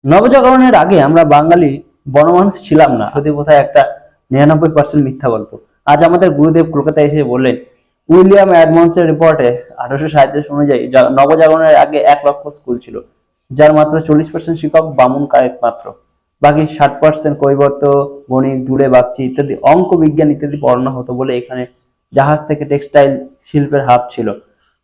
নবজাগরণের আগে আমরা বাঙালি বনমানুষ ছিলাম না, সত্যি কোথায় একটা 99% মিথ্যা গল্প। আজ আমাদের গুরুদেব কলকাতায় এসে বললেন, উইলিয়াম অ্যাডমন্ডসের রিপোর্টে 1837 অনুযায়ী নবজাগরণের আগে 1 লক্ষ স্কুল ছিল, যার মাত্র 40% শিক্ষক বামুন কায়ক মাত্র। বাকি 60% কৈবর্ত, গণিত, দূরে বাগচি ইত্যাদি অঙ্ক, বিজ্ঞান ইত্যাদি পড়ানো হতো বলে এখানে জাহাজ থেকে টেক্সটাইল শিল্পের হাব ছিল।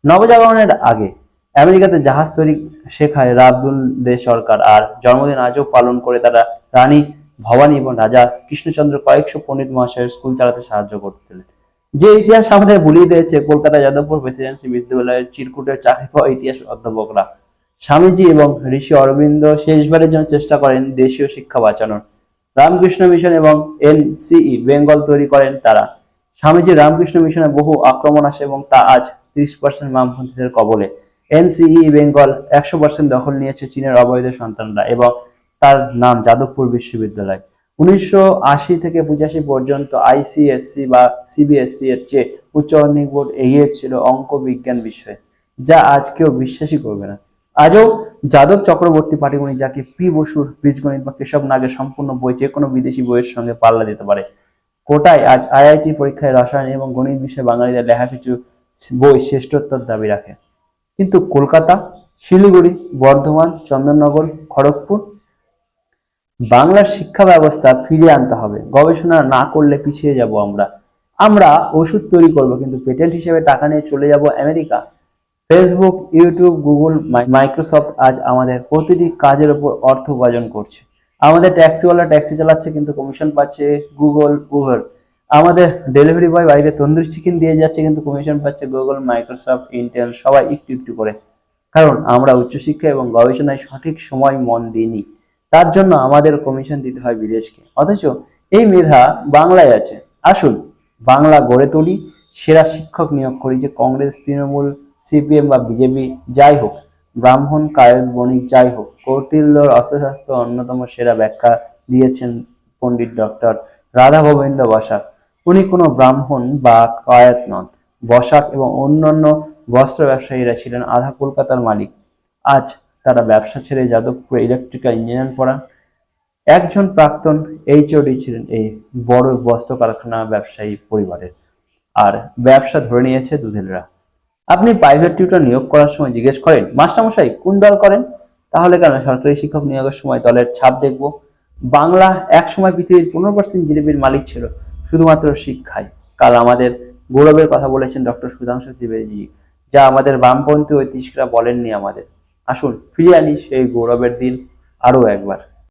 নবজাগরণের আগে আমেরিকাতে জাহাজ তৈরি শেখায় রাবদুল দে সরকার, আর জন্মদিন আজও পালন করে তারা রানী ভবানী এবং রাজা কৃষ্ণচন্দ্র কয়েকশো পণ্ডিত মহাশয়ের স্কুল চালাতে সাহায্য করতেন। যে ইতিহাস আমাদের ভুলিয়ে দিয়েছে কলকাতা যাদবপুর প্রেসিডেন্সি বিশ্ববিদ্যালয়ের চিরকুটের চাকরি পাওয়া ইতিহাস অধ্যাপকরা। স্বামীজি এবং ঋষি অরবিন্দ শেষবারের জন্য চেষ্টা করেন দেশীয় শিক্ষা বাঁচানোর। রামকৃষ্ণ মিশন এবং এনসিই বেঙ্গল তৈরি করেন তারা। স্বামীজি রামকৃষ্ণ মিশনে বহু আক্রমণ আসে এবং তা আজ 30% বামপন্থীদের কবলে। এনসিই বেঙ্গল 100% দখল নিয়েছে চীনের অবৈধ সন্তানরা এবং তার নাম যাদবপুর বিশ্ববিদ্যালয়। 1980 থেকে 85 পর্যন্ত আইসিএসসি বা সিবিএসসি এর চেয়ে উচ্চ মাধ্যমিক বোর্ড এগিয়ে ছিল অঙ্ক বিজ্ঞান বিষয়ে, যা আজ কেউ বিশ্বাসই করবে না। আজও যাদব চক্রবর্তী পাটিগণিত, যাকে পি বসুর বীজগণিত বা কেশব নাগের সম্পূর্ণ বই যে কোনো বিদেশি বইয়ের সঙ্গে পাল্লা দিতে পারে। কোটায় আজ আইআইটি পরীক্ষায় রসায়ন এবং গণিত বিষয়ে বাঙালিদের লেখা কিছু বই শ্রেষ্ঠত্বের দাবি রাখে, কিন্তু কলকাতা, শিলিগুড়ি, বর্ধমান, চন্দননগর, খড়গপুর, বাংলার শিক্ষা ব্যবস্থা ফিরিয়ে আনতে হবে। গবেষণা না করলে পিছিয়ে যাব আমরা। আমরা ওষুধ তৈরি করব, কিন্তু পেটেন্ট হিসেবে টাকা নিয়ে চলে যাব America. Facebook, YouTube, Google, Microsoft আজ আমাদের প্রতিটি কাজের উপর অর্থ উপার্জন করছে। আমাদের ট্যাক্সিওয়ালা ট্যাক্সি চালাচ্ছে, কিন্তু কমিশন পাচ্ছে গুগল, উবার। আমাদের ডেলিভারি বয় বাড়িতে তন্দুরি চিকেন দিয়ে যাচ্ছে, কিন্তু কমিশন পাচ্ছে গুগল, মাইক্রোসফট, ইন্টেল, সবাই একটু একটু করে। কারণ আমরা উচ্চশিক্ষা এবং গবেষণায় সঠিক সময় মন দিইনি। তার জন্য আমাদের কমিশন দিতে হয় বিদেশকে, অথচ এই মেধা বাংলায় আছে। আসুন বাংলা গড়ে তুলি, সেরা শিক্ষক নিয়োগ করি। যে কংগ্রেস, তৃণমূল, সিপিএম বা বিজেপি যাই হোক, ব্রাহ্মণ, কায়ক, বণিক যাই হোক, কৌটিল্যর অর্থশাস্ত্র অন্যতম সেরা ব্যাখ্যা দিয়েছেন পণ্ডিত ডক্টর রাধা গোবিন্দ বসাক। উনি কোনো ব্রাহ্মণ বা কায়ত নন। বসাক এবং অন্যান্য বস্ত্র ব্যবসায়ীরা ছিলেন আধা কলকাতার মালিক। আজ তারা ব্যবসা ছেড়ে যাদবপুরে ইলেকট্রিক্যাল ইঞ্জিনিয়ার পড়ান। একজন প্রাক্তন এইচওডি ছিলেন এই বড় বস্ত্র কারখানা ব্যবসায়ী পরিবারের, আর ব্যবসা ধরে নিয়েছে দুধেলরা। আপনি প্রাইভেট টিউটর নিয়োগ করার সময় জিজ্ঞেস করেন, মাস্টারমশাই কোন দল করেন? তাহলে কেন সরকারি শিক্ষক নিয়োগের সময় দলের ছাপ দেখব? বাংলা এক সময় পৃথিবীর 15% জিডিপির মালিক ছিল শুধুমাত্র শিক্ষায়। কাল আমাদের গৌরবের কথা বলেছেন ডক্টর সুধাংশু ত্রিবেদী, যা আমাদের বামপন্থী ঐতিহাসিকরা বলেননি আমাদের। আসুন ফিরিয়ে আনি সেই গৌরবের দিন আরো একবার।